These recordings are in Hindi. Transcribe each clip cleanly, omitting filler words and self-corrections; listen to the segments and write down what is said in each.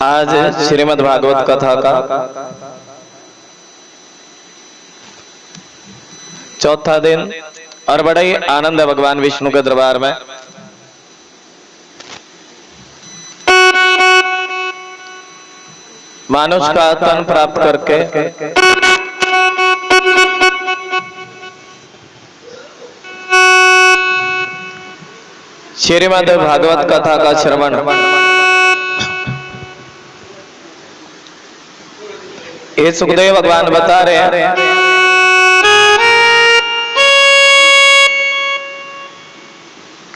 आज श्रीमद् भागवत कथा का चौथा दिन और बड़ा ही आनंद है भगवान विष्णु के दरबार में। मानुष का तन प्राप्त करके श्रीमद् भागवत कथा का श्रवण ये सुखदेव भगवान बता रहे हैं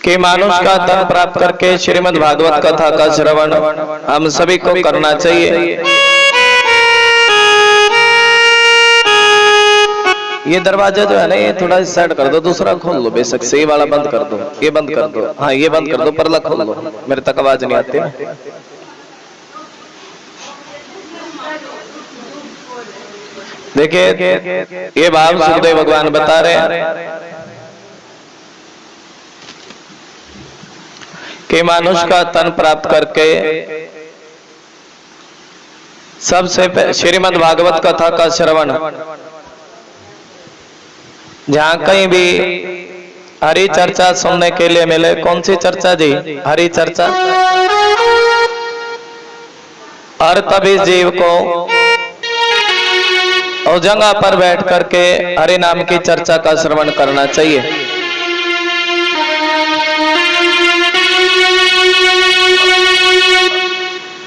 कि मानुष का तन प्राप्त करके श्रीमद् भागवत कथा का श्रवण हम सभी को करना चाहिए। ये दरवाजा जो है ना, ये थोड़ा साइड कर दो, दूसरा खोल लो, बेशक से ये वाला बंद कर दो, ये बंद कर दो, हाँ ये बंद कर दो, परला खोल लो, मेरे तक आवाज नहीं आती है। देखिए ये भाव सुखदेव भगवान बता रहे हैं कि मनुष्य का तन प्राप्त करके सबसे श्रीमद् भागवत कथा का श्रवण, जहां कहीं भी हरि चर्चा सुनने के लिए मिले। कौन सी चर्चा जी? हरि चर्चा। और तभी जीव को उस जगह पर बैठ करके हरि नाम की चर्चा का श्रवण करना चाहिए।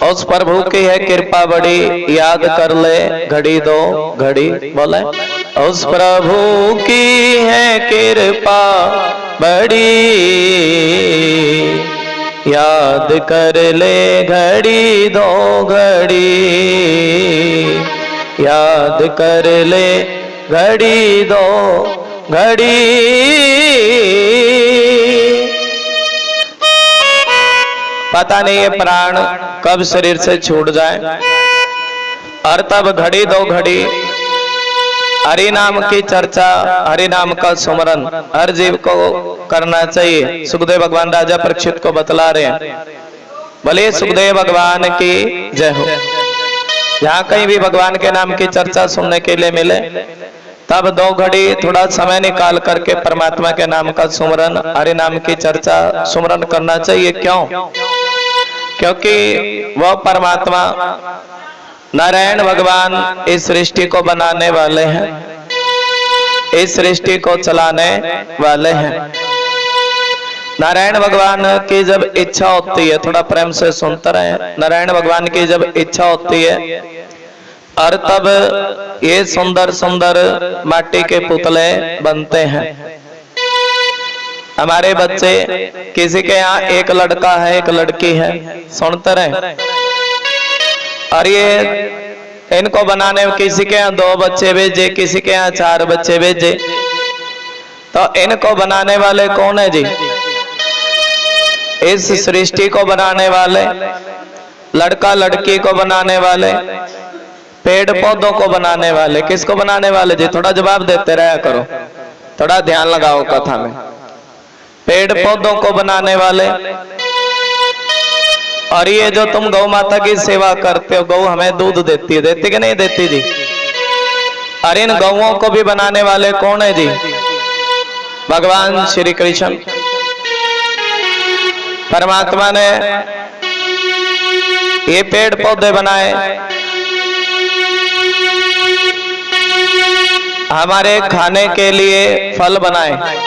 उस प्रभु की है कृपा बड़ी, याद कर ले घड़ी दो घड़ी। बोले उस प्रभु की है कृपा बड़ी, याद कर ले घड़ी दो घड़ी, याद कर ले घड़ी दो घड़ी। पता नहीं ये प्राण कब शरीर से छूट जाए, और तब घड़ी दो घड़ी हरि नाम की चर्चा, हरि नाम का सुमरन हर जीव को करना चाहिए। सुखदेव भगवान राजा परीक्षित को बतला रहे हैं। बोले सुखदेव भगवान की जय हो। जहाँ कहीं भी भगवान के नाम की चर्चा सुनने के लिए मिले, तब दो घड़ी थोड़ा समय निकाल करके परमात्मा के नाम का सुमरन, हरि नाम की चर्चा सुमरन करना चाहिए। क्यों? क्योंकि वह परमात्मा नारायण भगवान इस सृष्टि को बनाने वाले हैं, इस सृष्टि को चलाने वाले हैं। नारायण भगवान की जब इच्छा होती है, थोड़ा प्रेम से सुनते रहे, नारायण भगवान की जब इच्छा होती है, और तब ये सुंदर सुंदर माटी के पुतले बनते हैं। हमारे बच्चे, किसी के यहाँ एक लड़का है एक लड़की है, सुनते रहे, और ये इनको बनाने में किसी के यहाँ 2 बच्चे भेजे, किसी के यहाँ 4 बच्चे भेजे, तो इनको बनाने वाले कौन है जी? इस सृष्टि को बनाने वाले, लड़का लड़की को बनाने वाले, पेड़ पौधों को बनाने वाले। किसको बनाने वाले जी? थोड़ा जवाब देते रहा करो, थोड़ा ध्यान लगाओ कथा में। पेड़ पौधों को बनाने वाले। और ये जो तुम गौ माता की सेवा करते हो, गौ हमें दूध देती है, देती कि नहीं देती जी? और इन गौओं को भी बनाने वाले कौन है जी? भगवान श्री कृष्ण। परमात्मा ने ये पेड़ पौधे बनाए, हमारे खाने के लिए फल बनाए।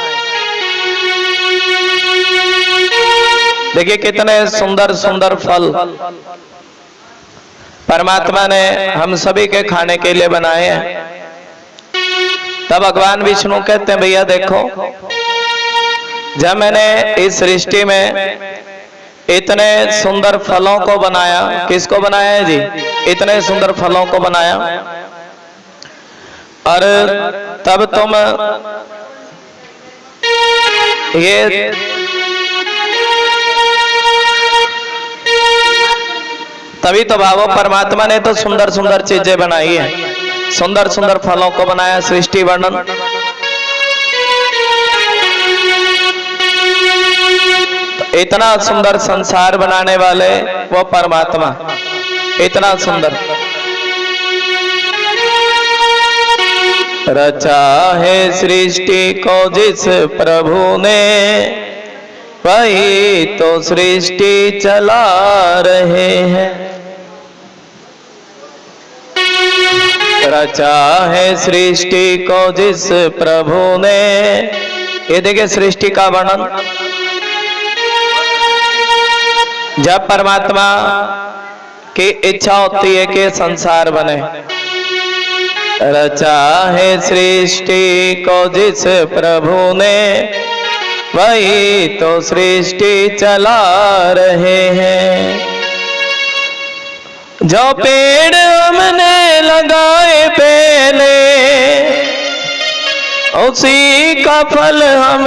देखिए कितने सुंदर सुंदर फल परमात्मा ने हम सभी के खाने के लिए बनाए हैं। तब भगवान विष्णु कहते हैं, भैया देखो, जब मैंने इस सृष्टि में इतने सुंदर फलों को बनाया, किसको बनाया है जी? इतने सुंदर फलों को बनाया, और तब तुम ये तभी तो भावो परमात्मा ने तो सुंदर सुंदर चीजें बनाई है, सुंदर सुंदर फलों को बनाया। सृष्टि वर्णन इतना सुंदर संसार बनाने वाले वो परमात्मा, इतना सुंदर रचा है सृष्टि को जिस प्रभु ने, वही तो सृष्टि चला रहे हैं। रचा है सृष्टि को जिस प्रभु ने, ये देखिए सृष्टि का वर्णन। जब परमात्मा की इच्छा होती है कि संसार बने, रचा है सृष्टि को जिस प्रभु ने, वही तो सृष्टि चला रहे हैं। जो पेड़ हमने लगाए पहले, उसी का फल हम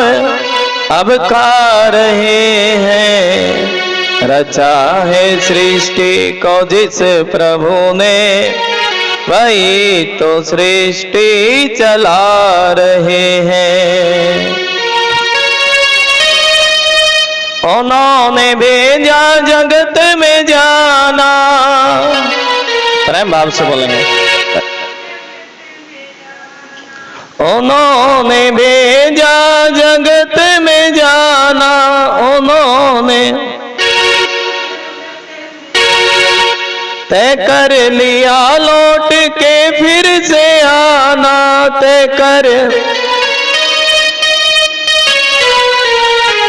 अब खा रहे हैं। रचा है सृष्टि को जिस प्रभु ने, वही तो सृष्टि चला रहे हैं। उन्होंने भेजा जगत में जाना, प्रेम भाव से बोलेंगे। उन्होंने भेजा जगत में जाना, उन्होंने तय कर लिया लौट के फिर से आना, तय कर।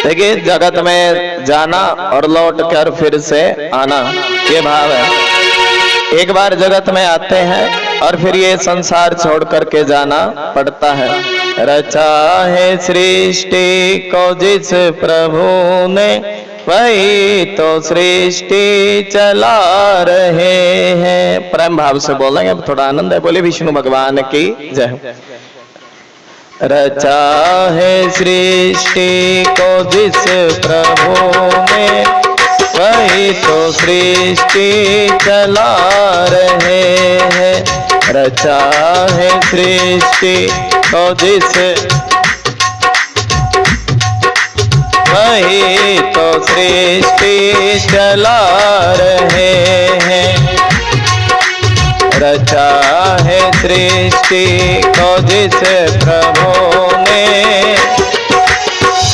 देखिए जगत में जाना और लौट कर फिर से आना, ये भाव है। एक बार जगत में आते हैं और फिर ये संसार छोड़ करके जाना पड़ता है। रचा है सृष्टि को जिस प्रभु ने, वही तो सृष्टि चला रहे हैं। प्रेम भाव से बोलेंगे, अब थोड़ा आनंद है। बोले विष्णु भगवान की जय। रचा है सृष्टि को जिस प्रभु ने, वही तो सृष्टि चला रहे हैं। रचा है सृष्टि को जिस, वही तो सृष्टि चला रहे हैं। रचा है सृष्टि को जिस प्रभु ने,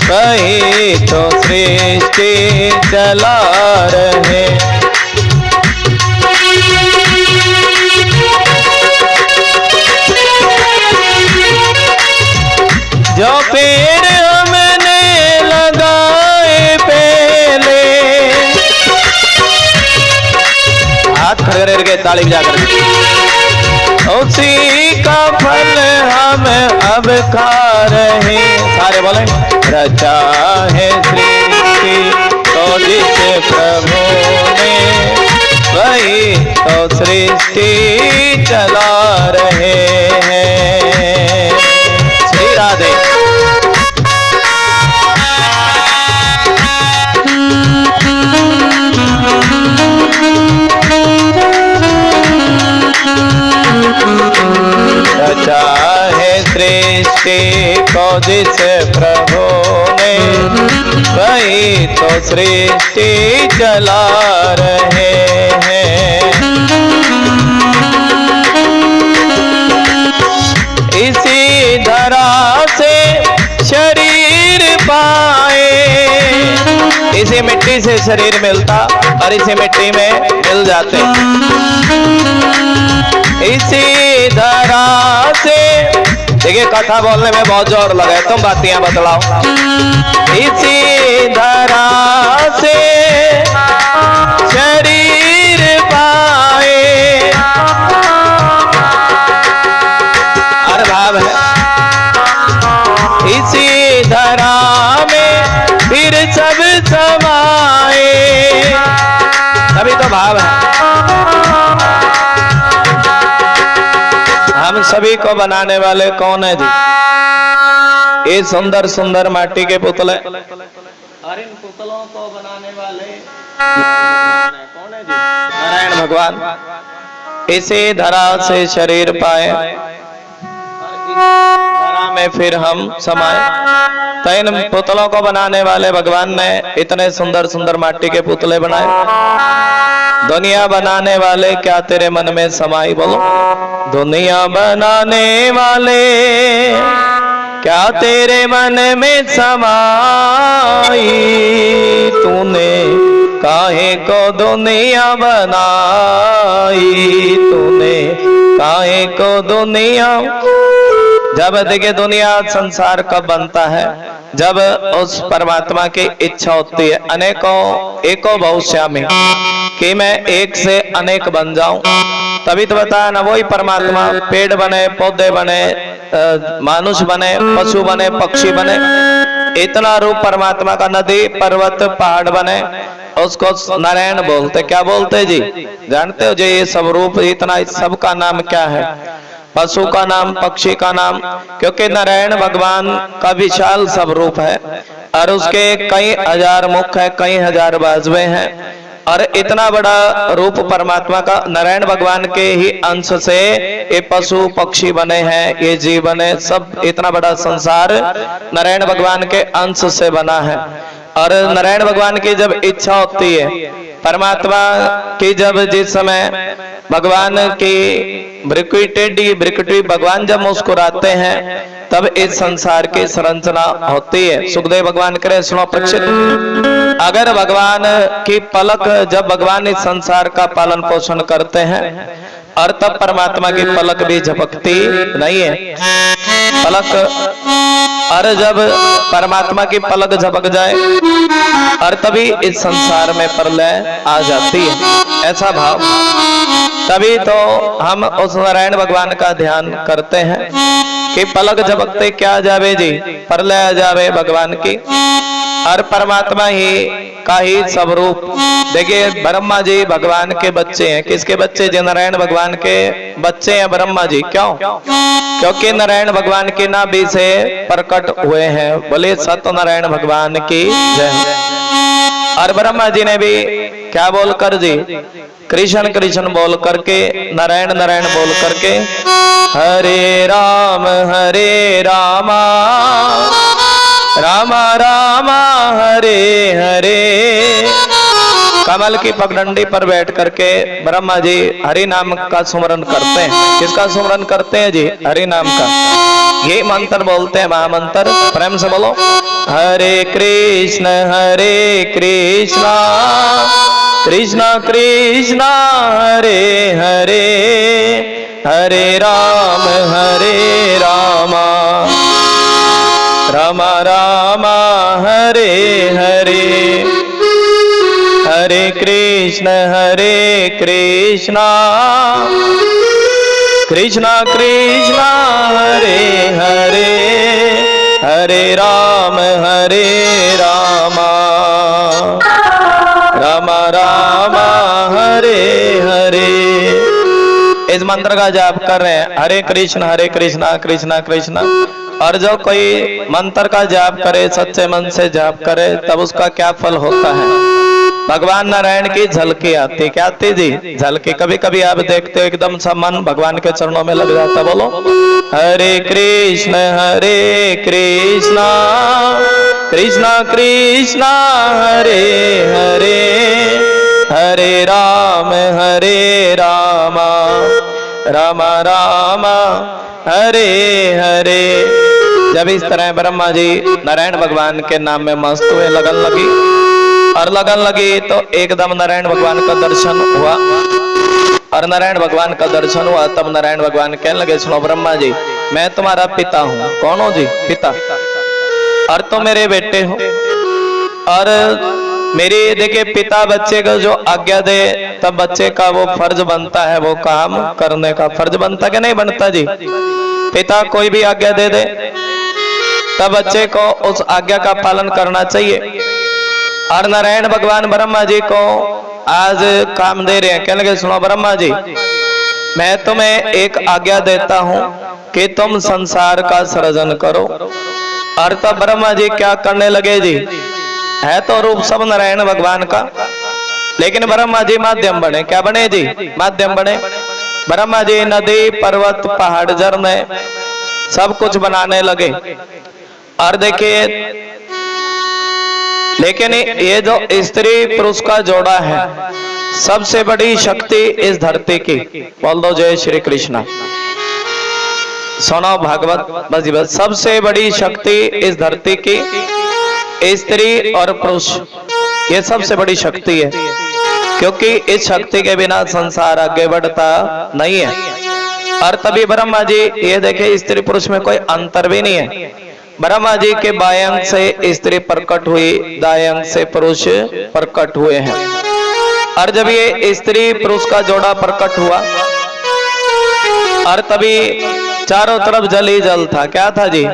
वही तो सृष्टि चला रहे। जो पेड़ हमने लगाए पहले, हाथ खड़े करके ताली बजाकर, उसी का फल हम अब खा रहे। सारे बोले रचा है सृष्टि तो जिस प्रभु ने, वही तो सृष्टि चला रहे हैं। श्री राधे। रचा है सृष्टि को जिस प्रभु ने, वही तो सृष्टि चला रहे हैं। इसी धरा से शरीर पाए, इसी मिट्टी से शरीर मिलता और इसी मिट्टी में मिल जाते। इसी धरा से, देखिए कथा बोलने में बहुत जोर लगा है, तुम बातियां बतलाओ। इसी धरा से शरीर पाए, और भाव है इसी धरा में फिर सब समाए, तभी तो भाव है। हम सभी को बनाने वाले कौन है जी? ये सुंदर सुंदर माटी के पुतले, और इन पुतलों को बनाने वाले कौन है जी? नारायण भगवान। इसी धरा से शरीर पाए और इस धरा में फिर हम समाये। तो इन पुतलों को बनाने वाले भगवान ने इतने सुंदर सुंदर माटी के पुतले बनाए। दुनिया बनाने वाले क्या तेरे मन में समाई? बोलो। दुनिया बनाने वाले क्या तेरे मन में समाई? तूने काहे को दुनिया बनाई? तूने काहे को दुनिया? जब देखिए दुनिया संसार कब बनता है? जब उस परमात्मा की इच्छा होती है अनेकों एको बहुश्यामी कि मैं एक से अनेक बन जाऊं, तभी तो बताया ना। वही परमात्मा पेड़ बने, पौधे बने, मानुष बने, पशु बने, पक्षी बने, इतना रूप परमात्मा का, नदी पर्वत पहाड़ बने, उसको नारायण बोलते। क्या बोलते जी? जानते हो जी ये सब रूप, इतना सबका नाम क्या है? पशु का नाम, पक्षी का नाम, क्योंकि नारायण भगवान का विशाल सब रूप है और उसके कई हजार मुख है, कई हजार बाजुएं हैं, और इतना बड़ा रूप परमात्मा का, नारायण भगवान के ही अंश से ये पशु पक्षी बने हैं, ये जीव बने, सब इतना बड़ा संसार नारायण भगवान के अंश से बना है। और नारायण भगवान की जब इच्छा होती है, परमात्मा की जब जिस समय भगवान की भ्रिकुटी टेढ़ी, भ्रिकुटी भगवान जब मुस्कुराते हैं तब इस संसार की संरचना होती है। सुखदेव भगवान करे सुनो परीक्षित, अगर भगवान की पलक, जब भगवान इस संसार का पालन पोषण करते हैं और तब परमात्मा की पलक भी झपकती नहीं है। पलक, और जब परमात्मा की पलक झपक जाए और तभी इस संसार में प्रलय आ जाती है, ऐसा भाव। तभी तो हम उस नारायण भगवान का ध्यान करते हैं कि पलक झपकते क्या जावे जी? प्रलय आ जावे भगवान की, और परमात्मा ही का ही सब रूप। देखिए ब्रह्मा जी भगवान के बच्चे हैं। किसके बच्चे जी? नारायण भगवान के बच्चे हैं ब्रह्मा जी। क्यों? क्योंकि नारायण भगवान के नाभि से प्रकट हुए हैं। बोले सत्यनारायण भगवान की जय। और ब्रह्मा जी ने भी क्या बोलकर जी? कृष्ण कृष्ण बोल करके, नारायण नारायण बोल करके, हरे राम रामा रामा हरे हरे। कमल की पगडंडी पर बैठ करके ब्रह्मा जी हरि नाम का सुमरन करते हैं। किसका सुमरन करते हैं जी? हरि नाम का। ये मंत्र बोलते हैं, महामंत्र। प्रेम से बोलो, हरे कृष्ण कृष्ण कृष्ण हरे हरे, हरे राम राम राम हरे हरे, हरे कृष्ण कृष्ण कृष्ण हरे हरे, हरे राम राम राम हरे हरे। इस मंत्र का जाप कर रहे हैं, हरे कृष्ण कृष्ण कृष्ण। और जो कोई मंत्र का जाप करे, सच्चे मन से जाप करे, तब उसका क्या फल होता है? भगवान नारायण की झलकी आती। क्या आती जी? झलकी। कभी कभी आप देखते हो एकदम सा मन भगवान के चरणों में लग जाता। बोलो, हरे कृष्ण कृष्ण कृष्ण हरे हरे, हरे राम राम राम हरे हरे। जब इस तरह ब्रह्मा जी नारायण भगवान के नाम में मस्त हुए, लगन लगी, और लगन लगी तो एकदम नारायण भगवान का दर्शन हुआ। और नारायण भगवान का दर्शन हुआ तब नारायण भगवान कहने लगे, सुनो ब्रह्मा जी, मैं तुम्हारा पिता हूँ। कौन हो जी? पिता। और तुम मेरे बेटे हो, और मेरी देखिए पिता बच्चे को जो आज्ञा दे तब बच्चे का वो फर्ज बनता है, वो काम करने का फर्ज बनता कि नहीं बनता जी? पिता कोई भी आज्ञा दे दे तब बच्चे को उस आज्ञा का पालन करना चाहिए। और नारायण भगवान ब्रह्मा जी को आज काम दे रहे हैं। कहने लगे, सुनो ब्रह्मा जी, मैं तुम्हें एक आज्ञा देता हूं कि तुम संसार का सृजन करो। और तब ब्रह्मा जी क्या करने लगे जी? है तो रूप सब नारायण भगवान का, लेकिन ब्रह्मा जी माध्यम बने। क्या बने जी? माध्यम बने। ब्रह्मा जी नदी पर्वत पहाड़ झरने सब कुछ बनाने लगे। और देखिए, लेकिन ये जो स्त्री पुरुष का जोड़ा है, सबसे बड़ी शक्ति इस धरती की, बोल दो जय श्री कृष्णा। सुनो भागवत बस जी बस। सबसे बड़ी शक्ति इस धरती की स्त्री और पुरुष, ये सबसे बड़ी शक्ति है, क्योंकि इस शक्ति के बिना संसार आगे बढ़ता नहीं है। और तभी ब्रह्मा जी, ये देखे स्त्री पुरुष में कोई अंतर भी नहीं है। ब्रह्मा जी के बाएं अंग से स्त्री प्रकट हुई, दाएं अंग से पुरुष प्रकट हुए हैं। और जब ये स्त्री पुरुष का जोड़ा प्रकट हुआ और तभी चारों तरफ जल ही जल था। क्या था जी?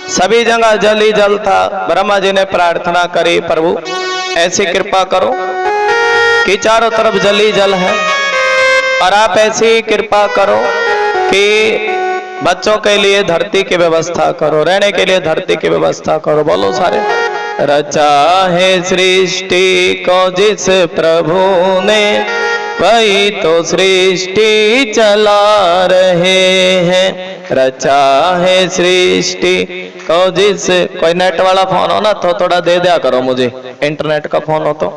सभी जगह जल ही जल था। ब्रह्मा जी ने प्रार्थना करी, प्रभु ऐसी कृपा करो कि चारों तरफ जल ही जल है, और आप ऐसी कृपा करो कि बच्चों के लिए धरती की व्यवस्था करो, रहने के लिए धरती की व्यवस्था करो। बोलो सारे। रचा है सृष्टि को जिस प्रभु ने, वही तो सृष्टि चला रहे हैं। रचा है सृष्टि को जिस, कोई नेट वाला फोन हो ना तो थोड़ा दे दिया करो मुझे, इंटरनेट का फोन हो तो।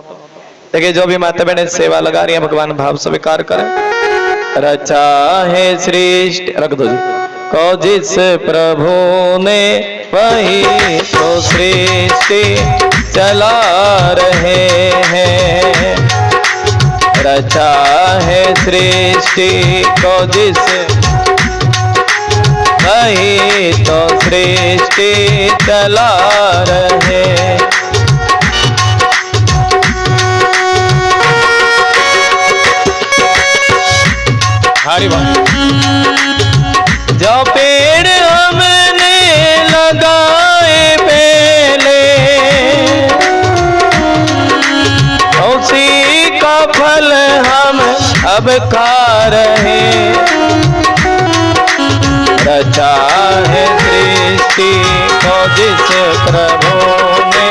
देखिए जो भी माता बहनें सेवा लगा रही है, भगवान भाव स्वीकार करें। रचा है सृष्टि, रख दो जी, को जिस प्रभु ने, वही तो सृष्टि चला रहे हैं। रचा है सृष्टि को जिस, वही तो सृष्टि चला रहे। हरि बोल। जो पेड़ हमने लगाए पहले, उसी का फल हम अब खा रहे। रचा है सृष्टि को जिस प्रभु ने,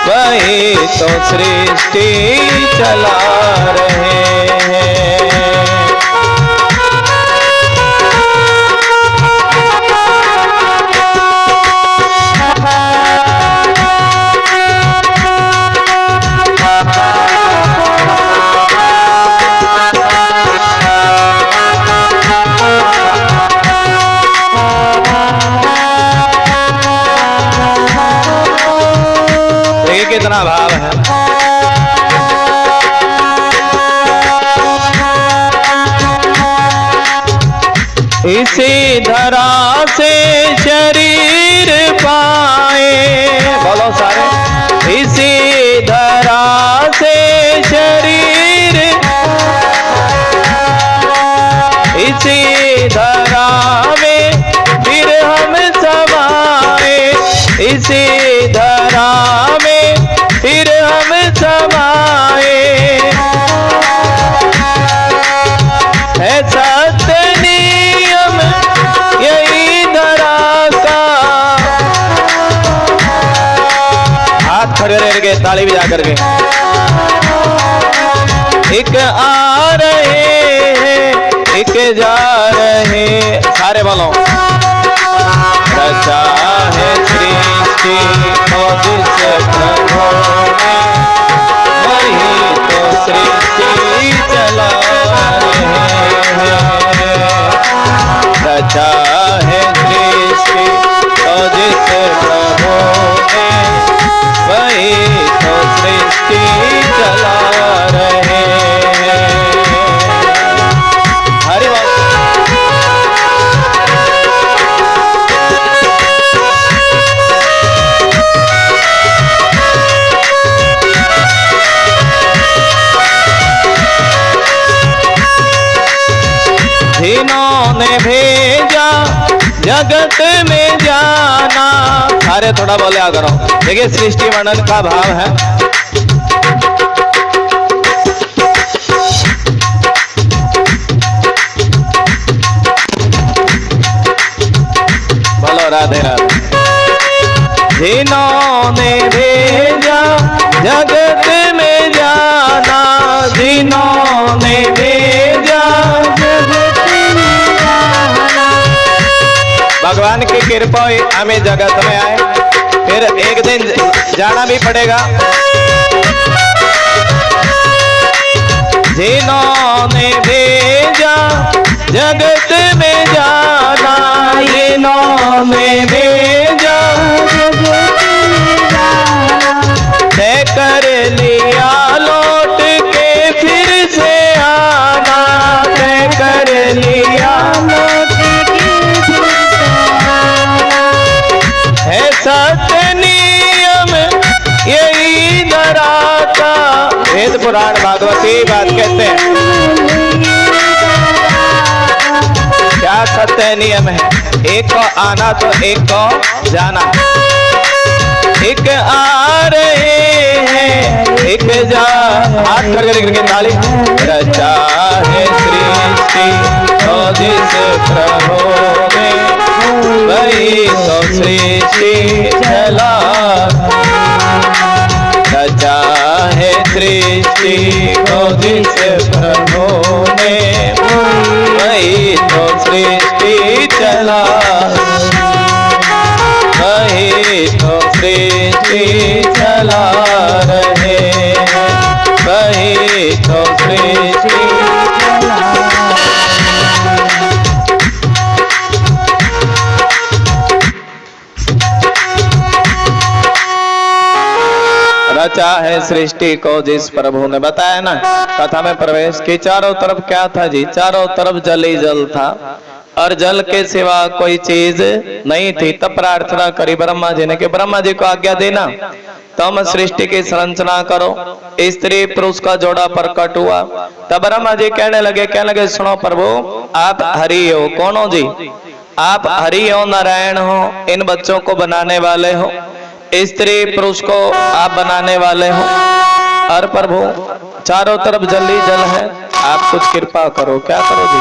वही तो सृष्टि चला रहे हैं। कितना भाव है। इसी धरा से शरीर पाए, बोलो सारे। इसी धरा से शरीर, इसी धरा में फिर हम समाए। इसी धरा में फिर हम समाए। है सत्य नियम यही धरा का। हाथ खड़े रह गए, ताली भी जा करके। एक आ रहे हैं, एक जा रहे, सारे बोलो। रचा है सृष्टि को जिस प्रभु ने, वही तो सृष्टि चला रहे हैं। रचा है सृष्टि को जिस प्रभु ने, वही तो सृष्टि चला रहे हैं। हरि बोल। जिन्होंने भेजा जगत में जाना, सारे थोड़ा बोले आ करो। देखिए सृष्टि वर्णन का भाव है। बोलो राधे राधे। जिन्होंने भेजा जगत में जाना, जिन्होंने भेजा जगत में जाना। भगवान की कृपा हमें जगत में आए, फिर एक दिन जाना भी पड़ेगा। जिन्होंने भेजा जगत में जाना, जिन्होंने भेजा तय कर लिया लौट के फिर से आना, तय कर लिया लौट के है सत्य नियम यही धराता। वेद पुराण भागवती बात कहते हैं, क्या सत्य नियम है? एक को आना तो एक को जाना, एक आ रहे हैं एक जा, हाथ करके ताली। रचा है सृष्टि तो जिस प्रभु ने वही तो सृष्टि चला, रचा है सृष्टि को जिस प्रभु ने वही तो सृष्टि चला, वही तो सृष्टि चला रहे हैं, वही तो सृष्टि रचा है सृष्टि को जिस प्रभु ने। बताया ना कथा में प्रवेश कि चारों तरफ क्या था जी? चारों तरफ जल ही जल था और जल के सिवा कोई चीज नहीं थी। तब प्रार्थना करी ब्रह्मा जी ने कि ब्रह्मा जी को आज्ञा देना तुम सृष्टि की संरचना करो। स्त्री पुरुष का जोड़ा प्रकट हुआ। तब ब्रह्मा जी कहने लगे सुनो प्रभु, आप हरि हो। कौन हो जी? आप हरि हो, नारायण हो, इन बच्चों को बनाने वाले हो, स्त्री पुरुष को आप बनाने वाले हो। और प्रभु चारों तरफ जल ही जल है, आप कुछ कृपा करो। क्या करो जी?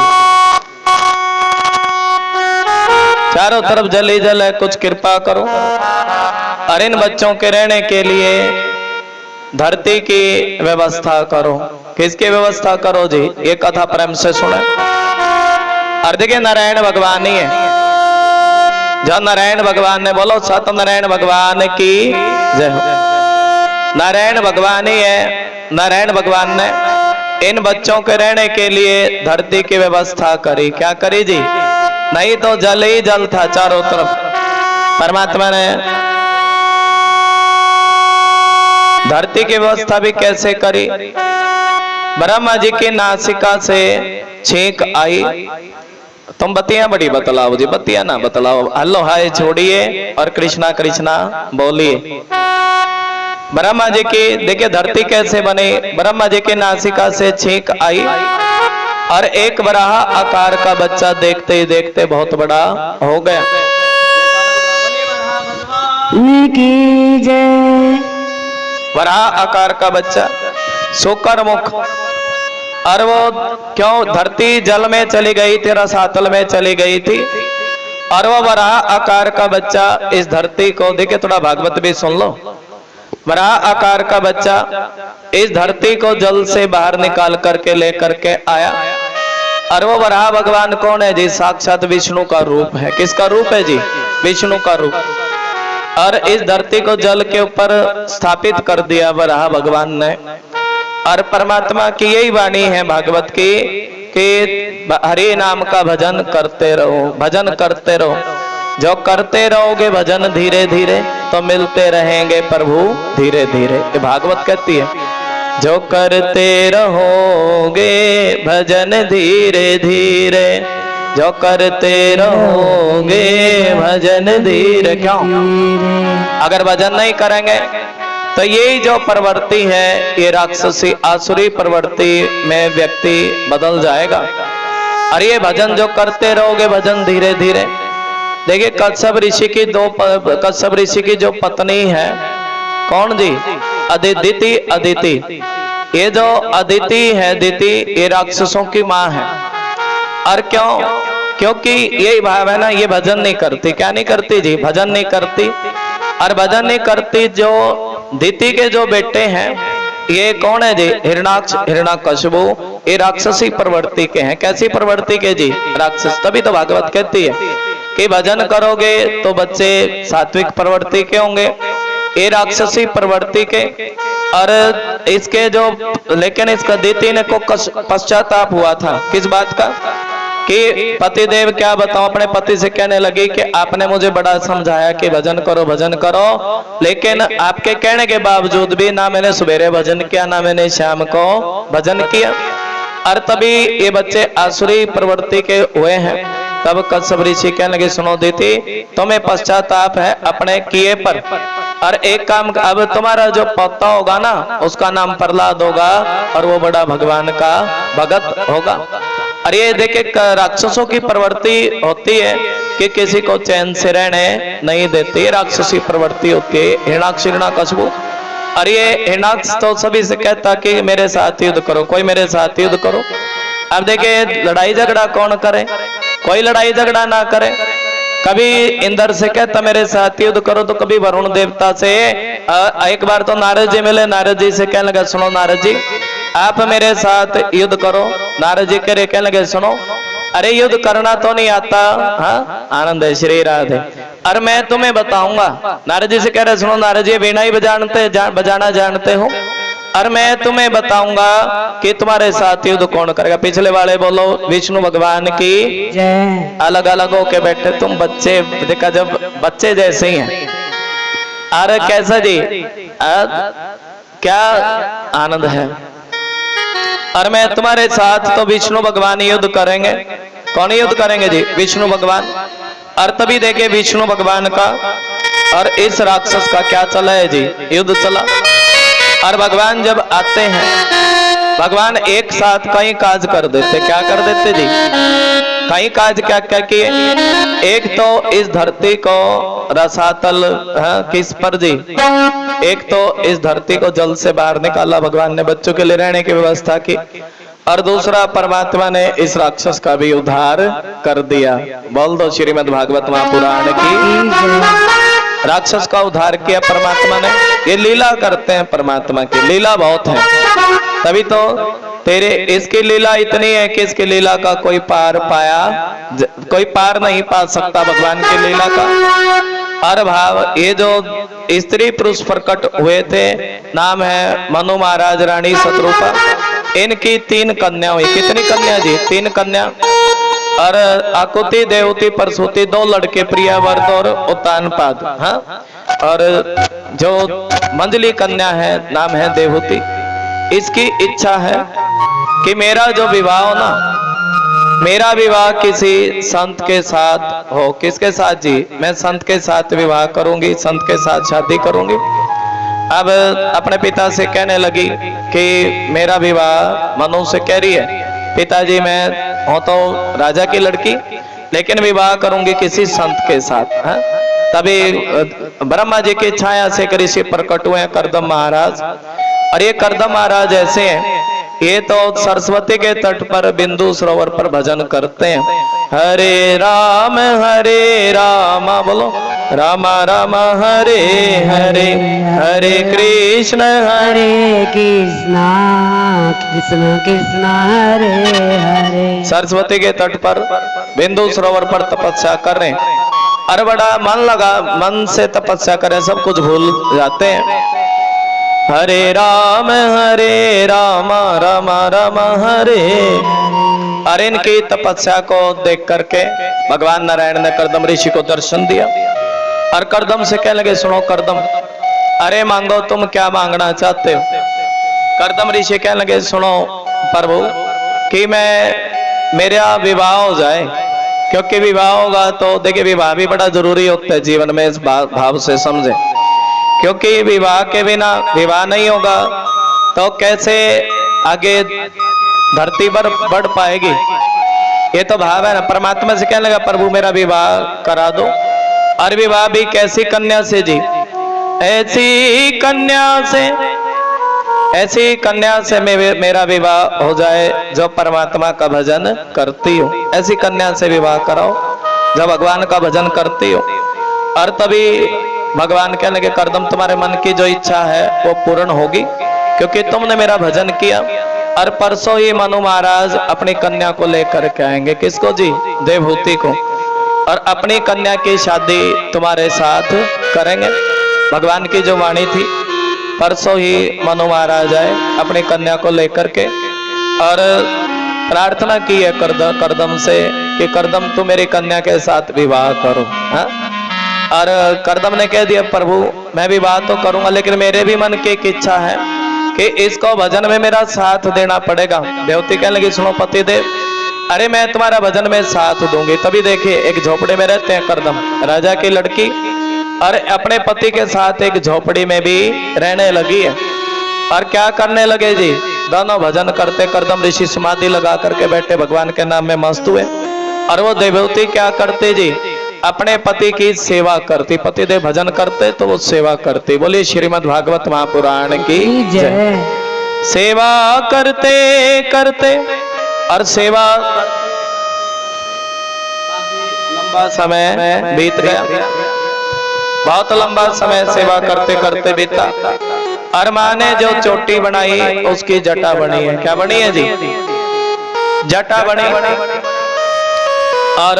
चारों तरफ जल ही जल है, कुछ कृपा करो और इन बच्चों के रहने के लिए धरती की व्यवस्था करो। किसकी व्यवस्था करो जी? ये कथा प्रेम से सुने। और देखिए नारायण भगवान ही है। जो नारायण भगवान ने, बोलो सत्यनारायण भगवान की जय हो। नारायण भगवान ही है। नारायण भगवान ने इन बच्चों के रहने के लिए धरती की व्यवस्था करी। क्या करी जी? नहीं तो जल ही जल था चारों तरफ। परमात्मा ने धरती की व्यवस्था भी कैसे करी? ब्रह्मा जी की नासिका से छींक आई। तुम बत्तियां बड़ी बतलाओ जी, बत्तियां ना बतलाओ, हल्लो हाय छोड़िए और कृष्णा कृष्णा बोलिए। ब्रह्मा जी की देखिए धरती कैसे बनी। ब्रह्मा जी की नासिका से छींक आई और एक वराह आकार का बच्चा देखते ही देखते बहुत बड़ा हो गया। वराह आकार का बच्चा, सोकर मुख। और वो क्यों? धरती जल में चली गई थी, रसातल में चली गई थी और वो वराह आकार का बच्चा इस धरती को, देखिए थोड़ा भागवत भी सुन लो। वराह आकार का बच्चा इस धरती को जल से बाहर निकाल करके लेकर के आया। और वो वराह भगवान कौन है जी? साक्षात विष्णु का रूप है। किसका रूप है जी? विष्णु का रूप। और इस धरती को जल के ऊपर स्थापित कर दिया वराह भगवान ने। और परमात्मा की यही वाणी है भागवत की कि हरि नाम का भजन करते रहो, भजन करते रहो। जो करते रहोगे भजन धीरे धीरे तो मिलते रहेंगे प्रभु धीरे धीरे। ये भागवत कहती है जो करते रहोगे भजन धीरे धीरे, जो करते रहोगे भजन धीरे। क्यों? अगर भजन नहीं करेंगे तो यही जो प्रवृत्ति है ये राक्षसी आसुरी प्रवृत्ति में व्यक्ति बदल जाएगा। और ये भजन जो करते रहोगे भजन धीरे धीरे। देखिए कश्यप ऋषि की जो पत्नी है कौन जी? अदिति। अदिति, ये जो अदिति है, दिति, ये राक्षसों की माँ है। और क्यों? क्योंकि ये भाव है ना, ये भजन नहीं करती। क्या नहीं करती जी? भजन नहीं करती। और भजन नहीं करती जो दिति के जो बेटे हैं ये कौन है जी? हिरणाक्ष, हिरण्यकशिपु। ये राक्षसी प्रवृत्ति के हैं। कैसी प्रवृत्ति के जी? राक्षस। तभी तो भागवत कहती है कि भजन करोगे तो बच्चे सात्विक प्रवृत्ति के होंगे ये राक्षसी प्रवृत्ति के और इसके जो, लेकिन इसका दैत्य को पश्चाताप हुआ था किस बात का कि पतिदेव क्या बताऊं अपने पति से कहने लगी कि आपने मुझे बड़ा समझाया कि भजन करो, लेकिन आपके कहने के बावजूद भी ना मैंने सवेरे भजन किया ना मैंने शाम को भजन किया। और तभी ये बच्चे आसुरी प्रवृत्ति के हुए हैं। तब कश्यप ऋषि कहने लगे सुनो दीति, तुम्हें पश्चाताप है अपने किए पर, और एक काम, अब तुम्हारा जो पोता होगा ना उसका नाम प्रहलाद होगा और वो बड़ा भगवान का भगत होगा। और ये देखे राक्षसों की प्रवृत्ति होती है कि किसी को चैन से रहने नहीं देती, राक्षसी प्रवृत्ति होती है। हिरण्याकशिपु, और ये हिरण्याक्ष तो सभी से कहता कि मेरे साथ युद्ध करो, कोई मेरे साथ युद्ध करो। अब देखिए लड़ाई झगड़ा कौन करे, कोई लड़ाई झगड़ा ना करे। कभी इंद्र से कहता मेरे साथ युद्ध करो, तो कभी वरुण देवता से। एक बार तो नारद जी मिले, नारद जी से कहने लगा सुनो नारद जी आप मेरे साथ युद्ध करो। नारद जी कहने लगे सुनो, अरे युद्ध करना तो नहीं आता, हाँ आनंद है श्री राधे, और मैं तुम्हें बताऊंगा। नारद जी से कह रहे सुनो नारद जी वीणा ही बजाना जानते हो, और मैं तुम्हें बताऊंगा कि तुम्हारे साथ युद्ध कौन करेगा। पिछले वाले बोलो विष्णु भगवान की जय। अलग अलग होके बैठे तुम बच्चे, देखा जब बच्चे जैसे ही हैं। अरे कैसा जी क्या आनंद है। और मैं तुम्हारे साथ तो विष्णु भगवान युद्ध करेंगे। कौन युद्ध करेंगे जी? विष्णु भगवान। और तभी देखे विष्णु भगवान का और इस राक्षस का क्या चला है जी, युद्ध चला। और भगवान जब आते हैं, भगवान एक साथ कई काज कर देते। क्या कर देते जी? कई काज क्या क्या किए। एक तो इस धरती को रसातल किस पर जी, एक तो इस धरती को जल से बाहर निकाला भगवान ने, बच्चों के लिए रहने की व्यवस्था की। और दूसरा परमात्मा ने इस राक्षस का भी उद्धार कर दिया। बोल दो श्रीमद् भागवत महापुराण की। राक्षस का उद्धार किया परमात्मा ने। ये लीला करते हैं परमात्मा की, लीला बहुत है। तभी तो तेरे इसकी लीला इतनी है कि इसकी लीला का कोई पार नहीं पा सकता भगवान की लीला का। और भाव ये जो स्त्री पुरुष प्रकट हुए थे, नाम है मनु महाराज रानी शत्रुपा। इनकी 3 कन्या हुई। कितनी कन्या जी? 3 कन्या। और आकुति देवती परसुति 2 लड़के प्रियावर्त और उत्तानपाद। हाँ, और जो मंजली कन्या है नाम है देवहूति। इसकी इच्छा है कि मेरा जो विवाह हो ना, मेरा विवाह किसी संत के साथ हो। किसके साथ जी? मैं संत के साथ विवाह करूंगी, संत के साथ शादी करूंगी। अब अपने पिता से कहने लगी कि मेरा विवाह मनु से कह रही है पिताजी मैं हूं तो राजा की लड़की, लेकिन विवाह करूंगी किसी संत के साथ। हाँ? तभी ब्रह्मा जी की छाया से ऋषि प्रकट हुए कर्दम महाराज। और ये कर्दम महाराज ऐसे हैं, ये तो सरस्वती के तट पर बिंदु सरोवर पर भजन करते हैं। हरे राम बोलो राम राम हरे हरे, हरे कृष्ण कृष्ण कृष्ण हरे हरे। सरस्वती के तट पर बिंदु सरोवर पर तपस्या कर रहे हैं। अरे बड़ा मन लगा, मन से तपस्या करें, सब कुछ भूल जाते हैं। हरे राम राम राम हरे। और इनकी तपस्या को देख करके भगवान नारायण ने कर्दम ऋषि को दर्शन दिया। और कर्दम से कहने लगे सुनो कर्दम, अरे मांगो तुम क्या मांगना चाहते हो। कर्दम ऋषि कहने लगे सुनो प्रभु कि मेरा विवाह हो जाए, क्योंकि विवाह होगा तो देखिए विवाह भी बड़ा जरूरी होता है जीवन में, इस भाव से समझे। क्योंकि विवाह के बिना, विवाह नहीं होगा तो कैसे आगे धरती पर बढ़ पाएगी। ये तो भाव है ना। परमात्मा से कहने लगा प्रभु मेरा विवाह करा दो। और विवाह भी कैसी कन्या से जी? ऐसी कन्या से मेरा विवाह हो जाए जो परमात्मा का भजन करती हो। ऐसी कन्या से विवाह कराओ जो भगवान का भजन करती हो। और तभी भगवान कहने लगे कर्दम तुम्हारे मन की जो इच्छा है वो पूर्ण होगी, क्योंकि तुमने मेरा भजन किया। और परसों ही मनु महाराज अपनी कन्या को लेकर के आएंगे। किसको जी? देवहूति को। और अपनी कन्या की शादी तुम्हारे साथ करेंगे। भगवान की जो वाणी थी, परसों ही मनु महाराज आए अपनी कन्या को लेकर के और प्रार्थना की है करदम से कि करदम तू मेरी कन्या के साथ विवाह करो। हा? और करदम ने कह दिया प्रभु मैं विवाह तो करूंगा, लेकिन मेरे भी मन की एक इच्छा है कि इसको भजन में मेरा साथ देना पड़ेगा। देवती कहने लगी सुनो पतिदेव, अरे मैं तुम्हारा भजन में साथ दूंगी। तभी देखिए एक झोपड़ी में रहते हैं करदम, राजा की लड़की, और अपने पति के साथ एक झोपड़ी में भी रहने लगी है। और क्या करने लगे जी, दोनों भजन करते। करदम ऋषि समाधि लगा करके बैठे, भगवान के नाम में मस्त हुए। और वो देवती क्या करते जी, अपने पति की सेवा करती। पतिदेव भजन करते तो वो सेवा करती। बोलिए श्रीमद् भागवत महापुराण की जय। सेवा करते करते और सेवा लंबा समय बीत गया, बहुत लंबा समय सेवा करते करते बीता। और माँ ने जो चोटी बनाई उसकी जटा बनी है। क्या बनी है जी, जटा बनी। और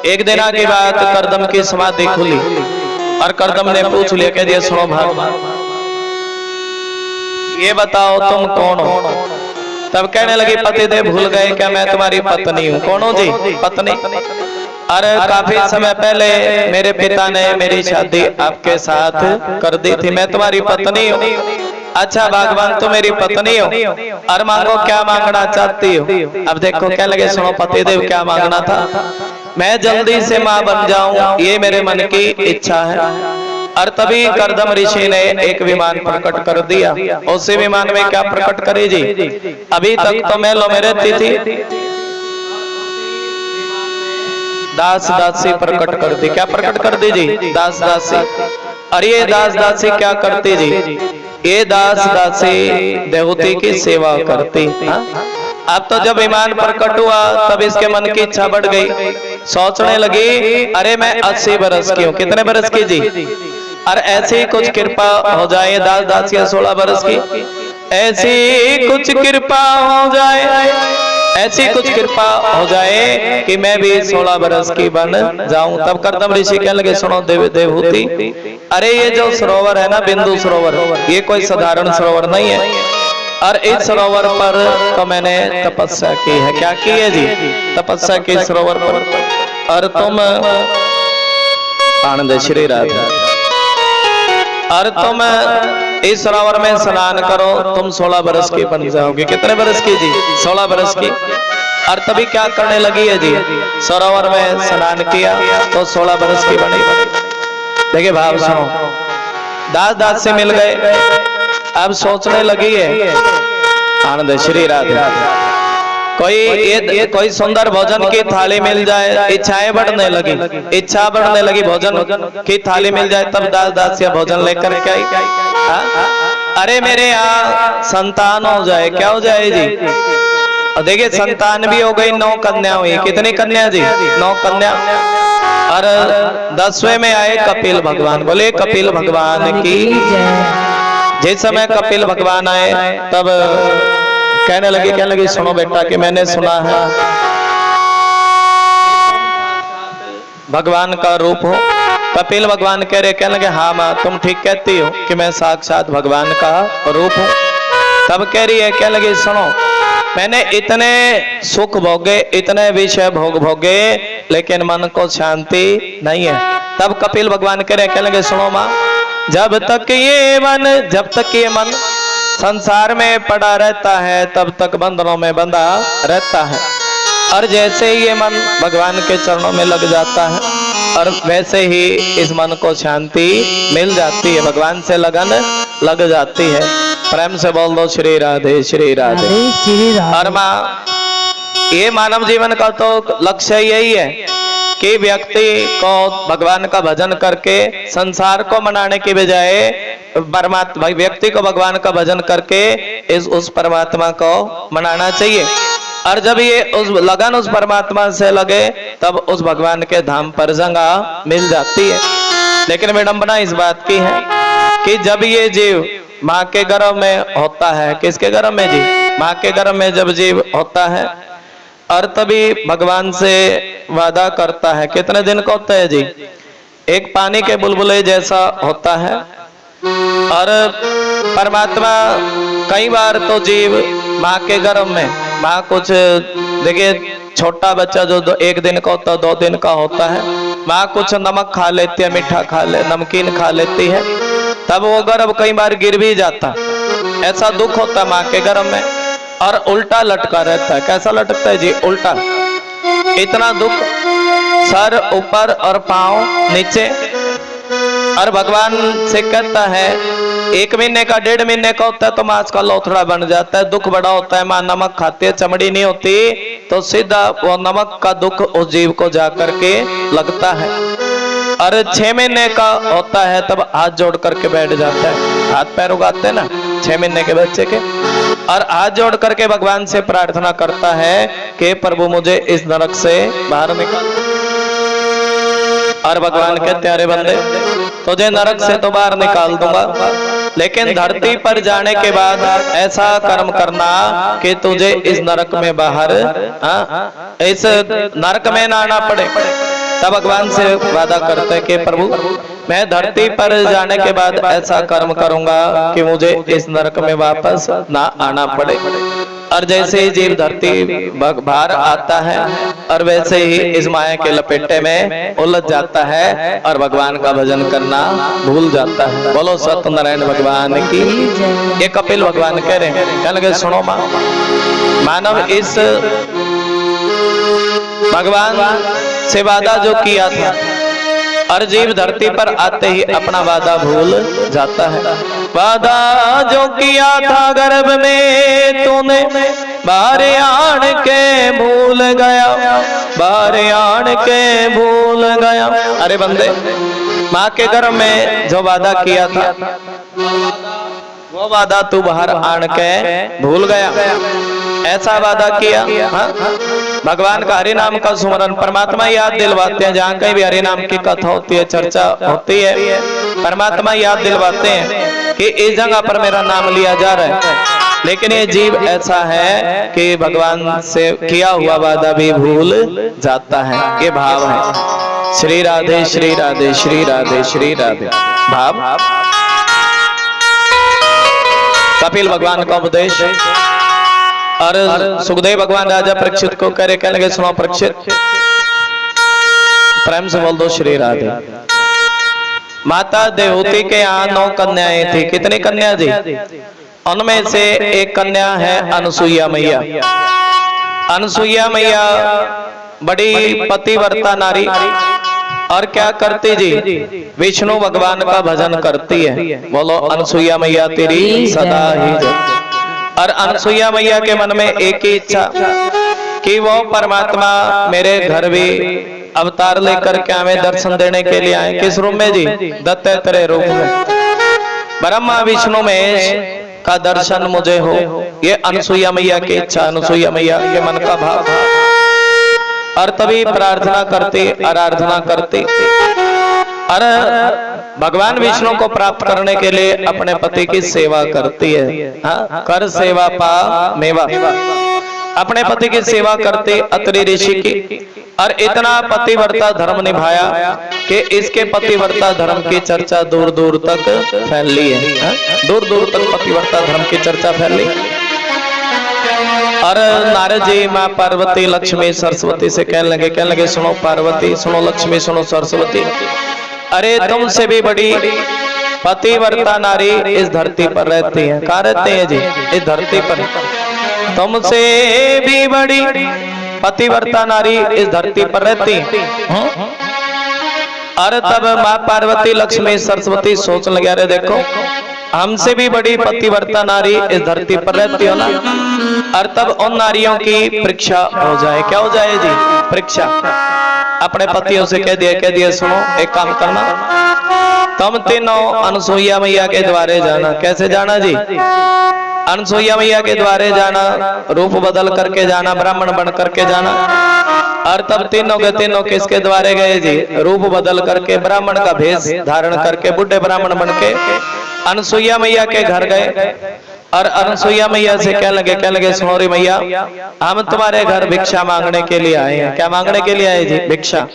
एक दिन की बात, करदम की समाधि खुली और करदम ने पूछ लिया, कह दिया सुनो भगवान ये बताओ तुम कौन हो। तब कहने लगी पतिदेव भूल गए क्या मैं तुम्हारी पत्नी हूँ। कौन हो जी, पत्नी। अरे काफी समय पहले मेरे पिता ने मेरी शादी आपके साथ कर दी थी, मैं तुम्हारी पत्नी हूँ। अच्छा भगवान तुम मेरी पत्नी हो, और मांगो क्या मांगना चाहती हो। अब देखो क्या लगे सुनो पतिदेव क्या मांगना था, मैं जल्दी से माँ बन जाऊं ये मेरे मन की इच्छा है। और तभी करदम ऋषि ने एक विमान प्रकट कर दिया। उसी विमान में क्या प्रकट करे जी, अभी तक तो महलों में रहती थी, दास दासी प्रकट कर दी। क्या प्रकट कर दी जी, दास दासी। और ये दास दासी क्या करती जी, ये दास दासी देवती की सेवा करती। अब तो जब विमान प्रकट हुआ तब इसके मन की इच्छा बढ़ गई, सोचने लगी अरे मैं 80 बरस की हूँ। कितने बरस की जी, और ऐसी कुछ कृपा हो जाए, दास दासियां 16 बरस की, ऐसी कुछ कृपा हो जाए, ऐसी कुछ कृपा हो जाए कि मैं भी 16 बरस की बन जाऊं। तब करदम ऋषि कहने लगे सुनो देवहूति, अरे ये जो सरोवर है ना बिंदु सरोवर, ये कोई साधारण सरोवर नहीं है। और इस सरोवर पर तो मैंने तपस्या की है। क्या की है जी, तपस्या की सरोवर पर। और तुम आनंद श्री राधा, और तुम इस सरोवर में स्नान करो, तुम 16 बरस की बन जाओगे। कितने बरस की जी, 16 बरस की। और तभी क्या करने लगी है जी, सरोवर में स्नान किया तो 16 बरस की बनी। देखिए भाव सुनो, दास दास से मिल गए, अब सोचने लगी है आनंद श्री राधा, कोई सुंदर भोजन की थाली मिल जाए, इच्छाएं बढ़ने लगी, इच्छा बढ़ने लगी भोजन की थाली मिल जाए। तब दास दासियां भोजन लेकर के आई। अरे मेरे यहाँ संतान हो जाए। क्या हो जाए जी, और देखिए संतान भी हो गई, 9 कन्या हुई। कितनी कन्या जी, 9 कन्या। और 10वें में आए कपिल भगवान। बोले कपिल भगवान की। जिस समय कपिल भगवान आए तब कहने लगी सुनो बेटा कि मैंने सुना है भगवान का रूप हो। कपिल भगवान कहने लगे हाँ माँ तुम ठीक कहती हो कि मैं साक्षात भगवान का रूप हूँ। तब कह रही है, कहने लगी सुनो मैंने इतने सुख भोगे, इतने विषय भोगे, लेकिन मन को शांति नहीं है। तब कपिल भगवान कहने लगे सुनो माँ, जब तक ये मन संसार में पड़ा रहता है तब तक बंधनों में बंधा रहता है, और जैसे ये मन भगवान के चरणों में लग जाता है और वैसे ही इस मन को शांति मिल जाती है, भगवान से लगन लग जाती है। प्रेम से बोल दो श्री राधे श्री राधे। और माँ ये मानव जीवन का तो लक्ष्य यही है कि व्यक्ति को भगवान का भजन करके संसार को मनाने के बजाय परमात्मा, व्यक्ति को भगवान का भजन करके उस परमात्मा को मनाना चाहिए। और जब ये उस लगन उस परमात्मा से लगे तब उस भगवान के धाम पर जगह मिल जाती है। लेकिन विडंबना इस बात की है कि जब ये जीव माँ के गर्भ में होता है, किसके गर्भ में जी, माँ के गर्भ में जब जीव होता है और तभी भगवान से वादा करता है, कितने दिन का होता है जी, एक पानी के बुलबुले जैसा होता है। और परमात्मा कई बार तो जीव माँ के गर्भ में, माँ कुछ देखिए छोटा बच्चा जो एक दिन का होता है, 2 दिन का होता है, माँ कुछ नमक खा लेती है, मीठा नमकीन खा लेती है, तब वो गर्भ कई बार गिर भी जाता। ऐसा दुख होता है माँ के गर्भ में। और उल्टा लटका रहता है। कैसा लटकता है जी? उल्टा। इतना दुख, सर ऊपर और पांव नीचे। और भगवान से कहता है 1 महीने का 1.5 महीने का होता है तो मांस का लोथड़ा बन जाता है। दुख बड़ा होता है। माँ नमक खाती है, चमड़ी नहीं होती, तो सीधा वो नमक का दुख उस जीव को जाकर के लगता है। और 6 महीने का होता है तब हाथ जोड़ करके बैठ जाता है। हाथ पैर उगाते हैं ना 6 महीने के बच्चे के, और हाथ जोड़ करके भगवान से प्रार्थना करता है कि प्रभु मुझे इस नरक से बाहर निकाल। और भगवान कहते हैं अरे बंदे, तुझे नरक से तो बाहर निकाल दूंगा, लेकिन धरती पर जाने के बाद ऐसा कर्म करना कि तुझे इस नरक में बाहर, इस नरक में ना आना पड़े। तब भगवान से वादा करते हैं कि प्रभु मैं धरती पर जाने के बाद ऐसा कर्म करूंगा कि मुझे इस नरक में वापस ना आना पड़े। और जैसे ही जीव धरती बाहर आता है और वैसे ही इस माया के लपेटे में उलझ जाता है और भगवान का भजन करना भूल जाता है। बोलो सत्यनारायण भगवान की। ये कपिल भगवान कह रहे हैं, कहने लगे सुनो माँ, मानव इस भगवान से वादा जो किया था और जीव धरती पर आते ही अपना वादा भूल जाता है। वादा जो किया था गर्भ में तूने बाहर आन के भूल गया, बाहर आन के भूल गया। अरे बंदे, माँ के गर्भ में जो वादा किया था वो वादा तू बाहर आन के भूल गया। ऐसा वादा किया। हाँ? भगवान का हरि नाम का सुमरन परमात्मा याद दिलवाते हैं। जहाँ कहीं भी हरि नाम की कथा होती है, चर्चा होती है, परमात्मा याद दिलवाते हैं कि इस जगह पर मेरा नाम लिया जा रहा है। लेकिन ये जीव ऐसा है कि भगवान से किया हुआ वादा भी भूल जाता है। ये भाव है। श्री राधे श्री राधे श्री राधे श्री राधे। भाव कपिल भगवान का उपदेश। और सुखदेव भगवान राजा परीक्षित को कहने लगे सुनो परीक्षित, प्रेम से बोल दो श्री राधे। माता देवहूति के यहाँ 9 कन्याएं थी। कितनी कन्या जी? उनमें से एक कन्या है अनसुईया मैया। अनसुईया मैया बड़ी पतिव्रता नारी, और क्या करती जी? विष्णु भगवान का भजन करती है। बोलो अनसुईया मैया तेरी सदा ही जय। और अनसुईया मैया के मन में एक ही इच्छा कि वो परमात्मा मेरे घर भी अवतार लेकर के हमें दर्शन देने के लिए आए। किस रूप में जी? दत्तात्रेय रूप में। ब्रह्मा विष्णु महेश का दर्शन मुझे हो, ये अनसुईया मैया की इच्छा, अनसुईया मैया के मन का भाव। और तभी प्रार्थना करती, आराधना करती, और भगवान विष्णु को प्राप्त करने के लिए अपने पति की सेवा करती है। हाँ? कर सेवा पा मेवा। अपने पति की सेवा करती अत्रि ऋषि की। और इतना पतिव्रता धर्म निभाया कि इसके पतिव्रता धर्म की चर्चा दूर दूर तक फैली है। दूर दूर तक पतिव्रता धर्म की चर्चा फैली। और नारद जी माँ पार्वती लक्ष्मी सरस्वती से कहने लगे सुनो पार्वती, सुनो लक्ष्मी, सुनो सरस्वती, अरे तुमसे भी बड़ी पतिव्रता नारी इस धरती पर रहती है। कहाँ रहते हैं जी? इस धरती पर। तुमसे भी बड़ी पतिव्रता नारी इस धरती पर रहती है। और तब माँ पार्वती लक्ष्मी सरस्वती सोच लगे अरे देखो हमसे भी बड़ी पतिव्रता नारी इस धरती पर रहती हो ना। और तब उन नारियों की परीक्षा हो जाए। क्या हो जाए जी? परीक्षा। अपने पतियों से कह दिया सुनो एक काम करना, तुम तीनों अनसुईया मैया के द्वारे जाना। कैसे जाना जी? अनसुईया मैया के द्वारे जाना, रूप बदल करके जाना, ब्राह्मण बन करके जाना। और तब तीनों के तीनों किसके द्वारे गए जी? रूप बदल करके, ब्राह्मण का भेष धारण करके, बुढ़े ब्राह्मण बन के अनसुईया मैया के घर गए। और अनसुईया मैया से कहने लगे सुनोरी मैया, हम तुम्हारे घर भिक्षा मांगने के लिए आए हैं। क्या मांगने के लिए आए जी? भिक्षा।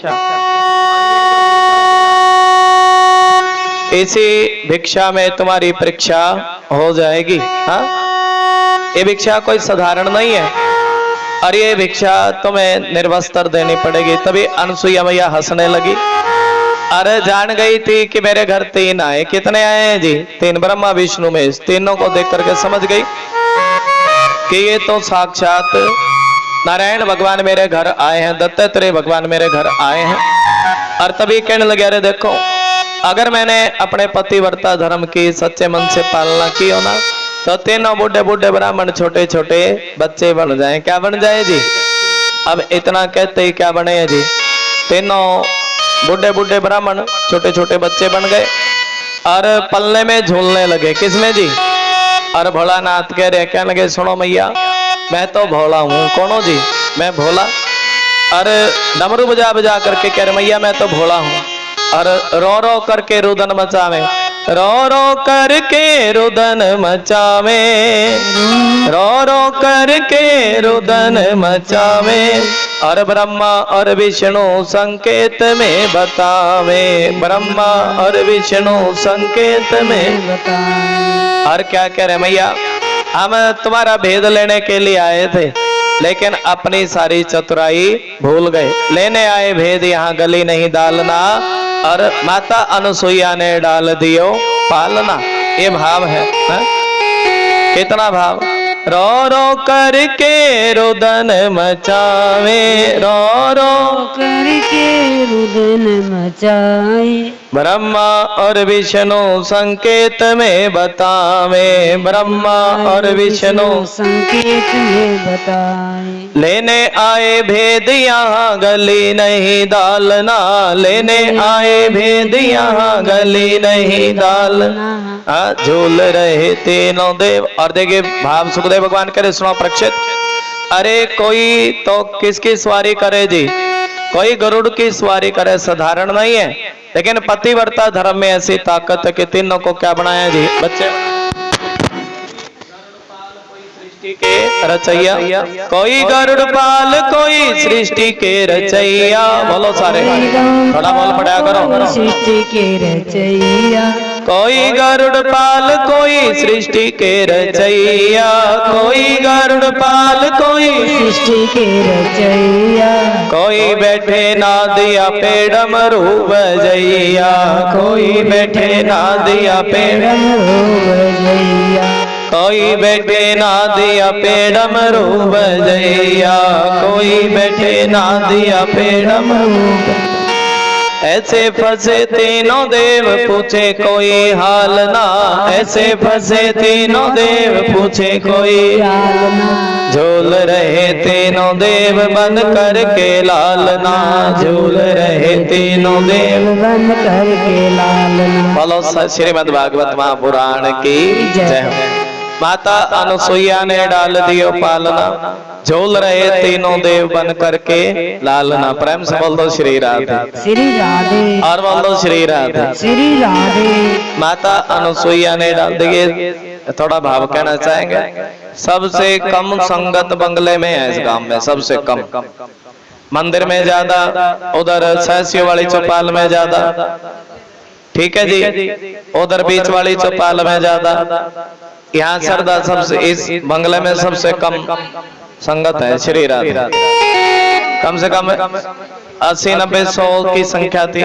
इसी भिक्षा में तुम्हारी परीक्षा हो जाएगी। हाँ, ये भिक्षा कोई साधारण नहीं है, और ये भिक्षा तुम्हें निर्वस्त्र देनी पड़ेगी। तभी अनसुईया मैया हंसने लगी। अरे जान गई थी कि मेरे घर 3 आए। कितने आए हैं जी? 3, ब्रह्मा विष्णु महेश। तीनों को देख करके समझ गई कि ये तो साक्षात नारायण भगवान मेरे घर आए हैं, दत्तात्रेय भगवान मेरे घर आए हैं। और तभी कहने लगे, अरे देखो, अगर मैंने अपने पतिव्रता धर्म की सच्चे मन से पालना की हो ना, तो तीनों बूढ़े बूढ़े ब्राह्मण छोटे छोटे बच्चे बन जाएं। क्या बन जाए जी? अब इतना कहते ही क्या बने हैं जी? तीनों बूढ़े बूढ़े ब्राह्मण छोटे छोटे बच्चे बन गए और पल्ले में झूलने लगे। किसमें जी? और भोलानाथ कह रहे, कहने लगे, सुनो मैया, मैं तो भोला हूँ। कौन हो जी? मैं भोला। और डमरू बजा बजा करके कह रहे, मैया मैं तो भोला हूँ। और रो रो करके रुदन मचावे, रो रो करके रुदन मचावे, रो रो करके रुदन मचावे। और ब्रह्मा और विष्णु संकेत में बतावे, ब्रह्मा और विष्णु संकेत में बतावे। और क्या कह रहे मैया, हम तुम्हारा भेद लेने के लिए आए थे, लेकिन अपनी सारी चतुराई भूल गए। लेने आए भेद यहाँ गली नहीं डालना, और माता अनसुईया ने डाल दियो पालना। ये भाव है, है? कितना भाव। रो रो करके रुदन मचावे, रो रो करके रुदन मचावे, ब्रह्मा और विष्णु संकेत में बतावे, ब्रह्मा और विष्णु संकेत में बताए। लेने आए भेद यहाँ गली नहीं डालना, लेने आए भेद यहाँ गली नहीं डालना। झूल रहे तीनों देव। और देखिए भाव सुखदेव भगवान करे, सुनो परीक्षित, अरे कोई तो किसकी सवारी करे जी? कोई गरुड़ की सवारी करे, साधारण नहीं है। लेकिन पतिव्रता धर्म में ऐसी ताकत है कि तीनों को क्या बनाया जी? बच्चे के रचैया, कोई गरुड़ पाल कोई सृष्टि के रचैया। बोलो सारे, थोड़ा बोल पड़ा करो। सृष्टि के रचैया, कोई गरुड़ पाल कोई सृष्टि के रचैया, कोई गरुड़ पाल कोई सृष्टि के रचैया। कोई बैठे ना दिया पे डमरू बजैया, कोई बैठे ना दिया पे डमरू बजैया, कोई बैठे ना दिया पे डमरू बजैया, कोई बैठे ना दिया पे डमरू। ऐसे फंसे तीनों देव पूछे कोई हाल ना, ऐसे फंसे तीनों देव पूछे कोई हाल ना। झूल रहे तीनों देव बन करके लालना, झूल रहे तीनों देव बन करके लालना। बोलो श्रीमद् भागवत महापुराण की जय हो। माता अनसुईया ने डाल दियो पालना, झूल रहे तीनों देव बन करके लालना। प्रेम से बोल दो श्री राधे, श्री राधे। और बोल दो श्री राधे, श्री राधे। माता अनसुईया ने डाल दिए। थोड़ा भाव कहना चाहेंगे। सबसे कम संगत बंगले में है इस गांव में, सबसे कम। मंदिर में ज्यादा, उधर सहसियों वाली चौपाल में ज्यादा, ठीक है जी, उधर बीच वाली चौपाल में ज्यादा। यहाँ सरदा सबसे, इस बंगले में सबसे कम संगत है श्री राधे। कम से कम 80-90-100 की संख्या थी।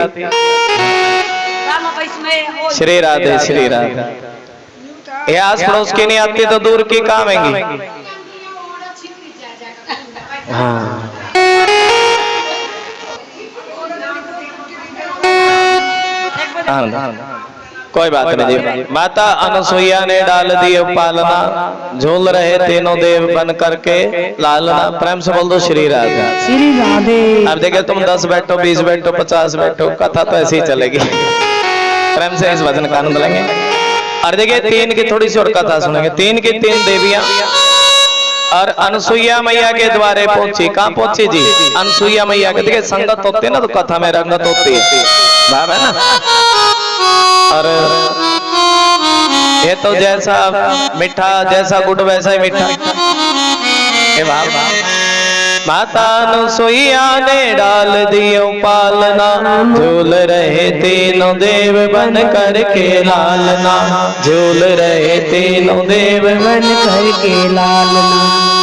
श्री राधे, श्री राधे। ये आस पड़ोस की नहीं आती तो दूर की कहाँ आएंगी? हाँ, कोई बात नहीं जी। माता अनसुईया ने डाल दिए पालना, झूल रहे तीनों देव बन करके लालना। प्रेम से बोल दो श्री राधे, श्री राधे। अब देखिए तुम 10 बैठो, 20 बैठो, 50 बैठो, कथा तो ऐसी ही चलेगी। प्रेम से इस भजन का आनंद लेंगे। और देखिए 3 की थोड़ी सी और कथा सुनेंगे। 3 की 3 देवियां और अनसुईया मैया के द्वारे पहुंची। कहाँ पहुंची जी? अनसुईया मैया के। देखिए संगत होती है ना तो कथा में रंगत होती है, भाव है ना। और ये तो जैसा मीठा, जैसा गुड़ वैसा ही मीठा, ये भाव। माता अनुसुईया ने डाल दियो पालना, झूल रहे तीनों देव बन करके लालना, झूल रहे तीनों देव बन करके लालना।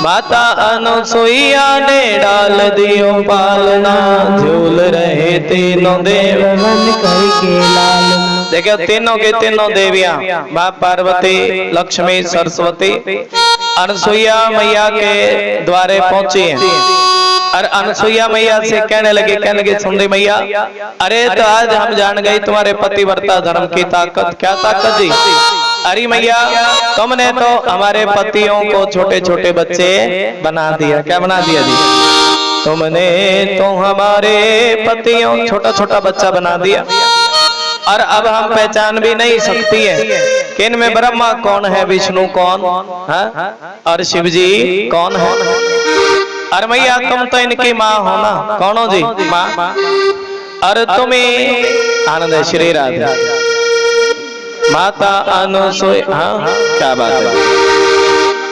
माता अनुसुईया ने डाल दियो पालना, झूल रहे तीनों देव बन करके लालना। देखो तीनों के तीनों देवियां माँ पार्वती, लक्ष्मी, सरस्वती अनुसुईया मैया के द्वारे पहुंची हैं और अनुसुईया मैया से कहने लगे सुंदरी मैया, अरे तो आज हम जान गए तुम्हारे पतिव्रता धर्म की ताकत। क्या ताकत जी? अरे मैया तुमने तो हमारे पतियों को छोटे छोटे बच्चे बना दिया। क्या बना दिया जी? तुमने तो हमारे पतियों छोटा छोटा बच्चा बना दिया और अब हम पहचान भी नहीं सकती है कि इनमें ब्रह्मा कौन है, विष्णु कौन है और शिव जी कौन है। और मैया तुम तो इनकी माँ हो ना। कौन हो जी? माँ। और तुम्हें आनंद श्री राधे माता अनुसुईया। हाँ क्या बात है।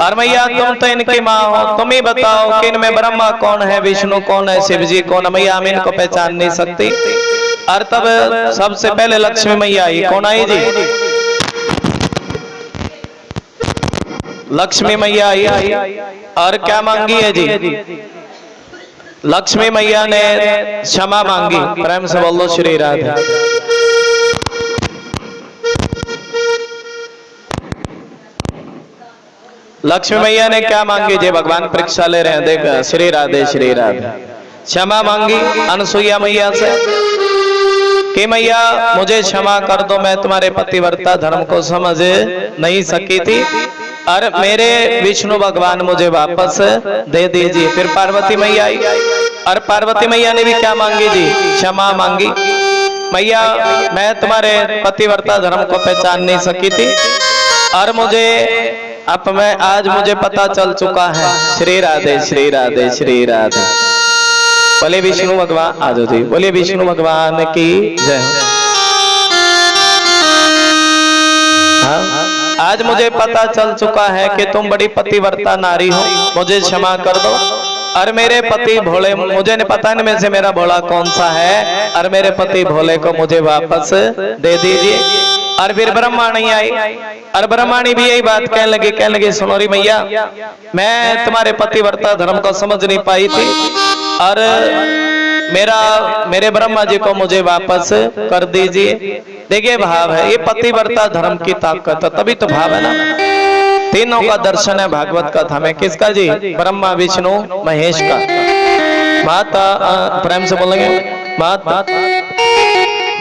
और मैया तुम तो इनकी माँ हो, तुम ही बताओ कि इनमें ब्रह्मा कौन है, विष्णु कौन है, शिव जी कौन है। मैया हम इनको पहचान नहीं सकती। और तब सबसे पहले लक्ष्मी मैया आई। कौन आई जी? लक्ष्मी मैया आई और क्या मांगी है जी? लक्ष्मी मैया ने क्षमा मांगी। प्रेम से बोलो श्री राधे। लक्ष्मी मैया ने क्या मांगी जी? भगवान परीक्षा ले रहे हैं। देख श्री राधे श्री राधे। क्षमा मांगी अनुसुईया मैया से कि मैया मुझे क्षमा कर दो, मैं तुम्हारे पतिव्रता धर्म को समझ नहीं सकी थी और मेरे विष्णु भगवान मुझे वापस दे दीजिए। फिर पार्वती मैया आई और पार्वती मैया ने भी क्या मांगी जी? क्षमा मांगी। मैया मैं तुम्हारे पतिव्रता धर्म को पहचान नहीं सकी थी और मुझे अब मैं आज मुझे पता चल चुका है। श्री राधे श्री राधे श्री राधे। बोले विष्णु भगवान। आजो जी बोले विष्णु भगवान की जय हो। हाँ? आज मुझे पता चल चुका है कि तुम बड़ी पतिव्रता नारी हो, मुझे क्षमा कर दो। और मेरे पति भोले, मुझे नहीं पता इनमें से मेरा भोला कौन सा है, और मेरे पति भोले को मुझे वापस दे दीजिए। और फिर ब्रह्माणी आई और ब्रह्माणी भी यही बात कहने लगी सुनो री मैया, मैं तुम्हारे पतिव्रता धर्म को समझ नहीं पाई थी और मेरे ब्रह्मा जी को मुझे वापस कर दीजिए। देखिए भाव है, ये पतिव्रता धर्म की ताकत है, तभी तो भाव है ना। तीनों का दर्शन है भागवत कथा में। किसका जी? ब्रह्मा विष्णु महेश का। माता प्रेम से बोलेंगे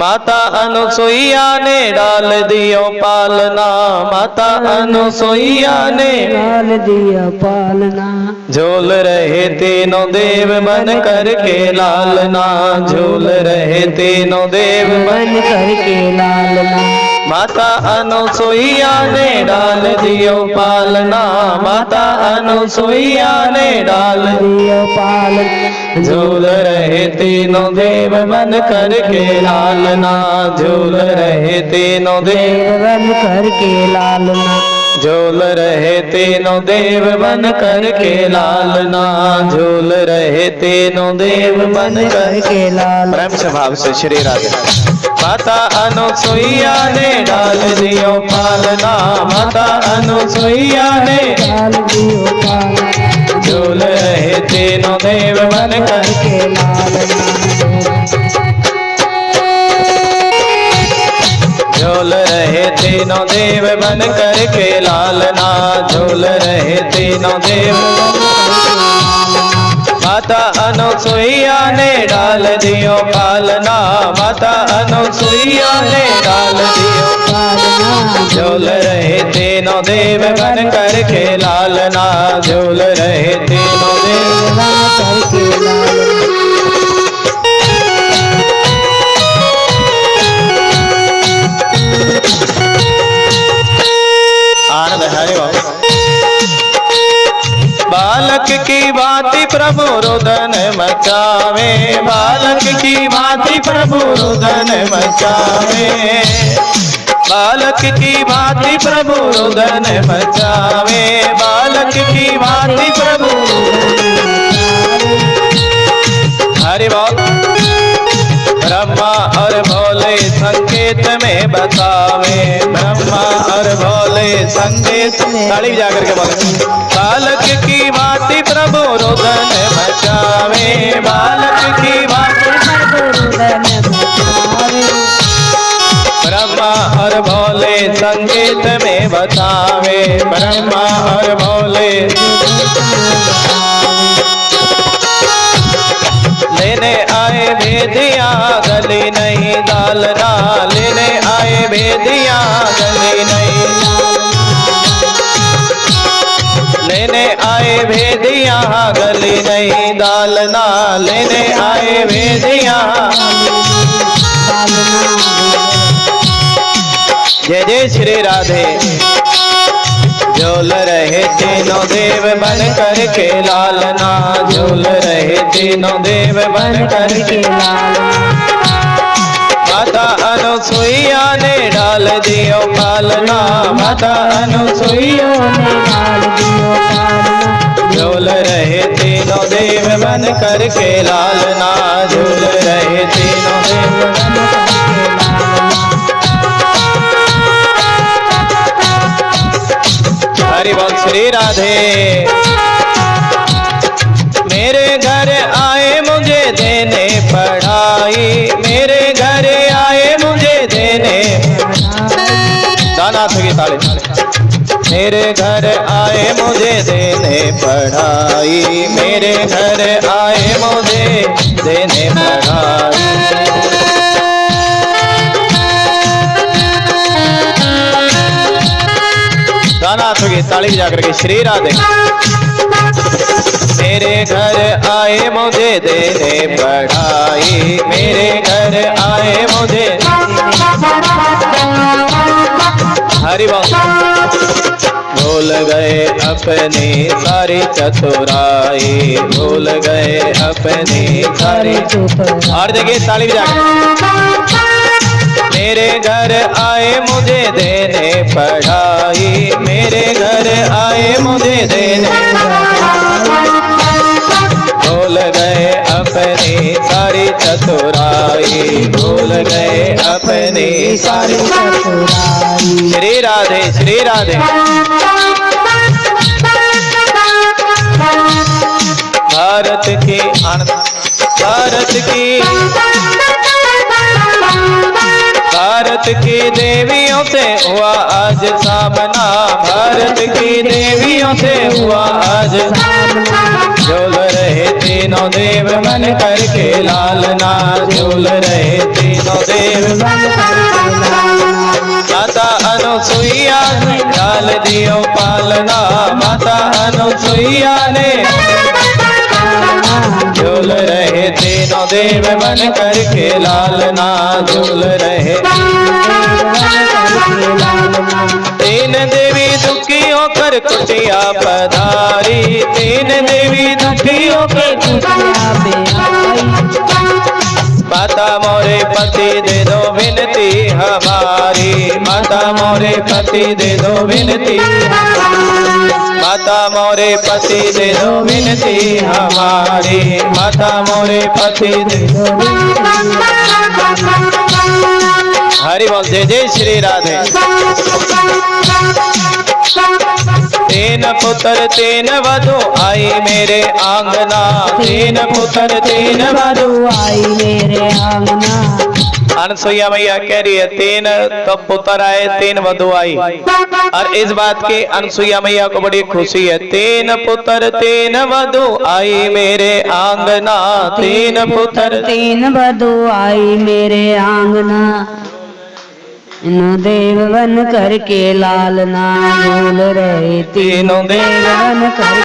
माता अनुसुईया ने डाल दियो पालना, माता अनुसुईया ने डाल दिया पालना। झूल रहे तीनों देव बन करके लालना, झूल रहे तीनों देव बन करके लालना। माता अनुसुईया ने डाल दियो पालना, माता अनुसुईया ने डाल दियो पालना। झूल रहे तीनों देव बन करके लालना, झूल रहे तीनों देव बन करके लालना। झूल रहे तीनों देव बन करके लालना, झूल रहे तीनों देव बन करके लाल। प्रेम से भाव से श्री राधे। माता अनुसुईया ने डाल दियो पालना, माता अनुसुईया ने डाल दियो पालना। झूल रहे तीनों देव बन करके लालना। झूल रहे तीनों देव बन करके लालना, झूल रहे तीनों देव। माता अनुसुईया ने डाल दियो पालना, माता अनुसुईया ने डाल दियो पालना। झूल रहे तीनों देव बन करके लालना, झूल रहे तीनों देव बन करके लालना। बालक की भांति प्रभु रुदन मचावे, बालक की भांति प्रभु रुदन मचावे, बालक की भांति प्रभु रुदन मचावे, बालक की भांति प्रभु संगीत। ताली बजा करके बोले बालक की भांति प्रभु रुदन मचावे, बालक की भांति प्रभु रुदन मचावे। ब्रह्मा और भोले संगीत में बतावे, ब्रह्मा और भोले लेने आए भेदिया गली नहीं डालना, लेने आए भेदिया गली नहीं, लेने आए भेदिया गली नहीं डालना, लेने आए भेदिया। जय जय श्री राधे। झूल रहे तीनों देव बन कर के लालना, झूल रहे तीनों देव बन कर के लालना। माता अनुसुईया ने डाल दियो पालना, माता अनुसुईया ने डाल दियो पालना। झूल रहे तीनों देव बन कर के लालना, झूल रहे तीनों देव बन कर के लालना। हरि बोल श्री राधे। मेरे घर आए मुझे देने पढ़ाई, मेरे घर आए मुझे देने दानाथ की ताली। मेरे घर आए मुझे देने पढ़ाई, मेरे घर आए मुझे देने पढ़ाई। दानाथ की ताली बजा करके श्री राधे। मेरे घर आए मुझे देने पढ़ाई, मेरे घर आए मुझे। हरि बोल। भूल गए अपनी सारी चतुराई, भूल गए अपनी सारी। और देखिए ताली बजा के। मेरे घर आए मुझे देने पढ़ाई, मेरे घर आए मुझे देने। भूल गए अपनी सारी चतुराई, भूल गए अपनी सारी चतुराई। श्री राधे श्री राधे। भारत की भारत की भारत की देवियों से हुआ आज सामना, भारत की देवियों से हुआ आज सामना। झूल रहे तीनों देव बन कर के लालना, झूल रहे तीनों देव बन कर के लालना। माता अनुसुईया ने डाल दियो पालना, माता अनुसुईया ने झूल रहे तीनों देव बन कर के लालना, झूल रहे। तीन देवी दुखी होकर कुटिया पधारी, तीन देवी दुखी होकर कुटिया बेहाई। माता मोरे पति दे दो विनती हमारी, माता मोरे पति दे दो विनती। माता मोरे पति दे दो विनती हमारी, माता मोरे पति दे दो। हरि बोल। जय जय श्री राधे। तीन पुत्र तीन वधु आई मेरे आंगना, तीन पुत्र तीन वधु आई मेरे आंगना। अनसुईया मैया कह रही है तीन तो पुत्र आए, तीन वधु आई। और इस बात की अनसुईया मैया को बड़ी खुशी है। तीन पुत्र तीन वधु आई मेरे आंगना, तीन पुत्र तीन वधु आई मेरे आंगना। तीनों देव बन कर के लालना, झूल रहे तीनों देव बन कर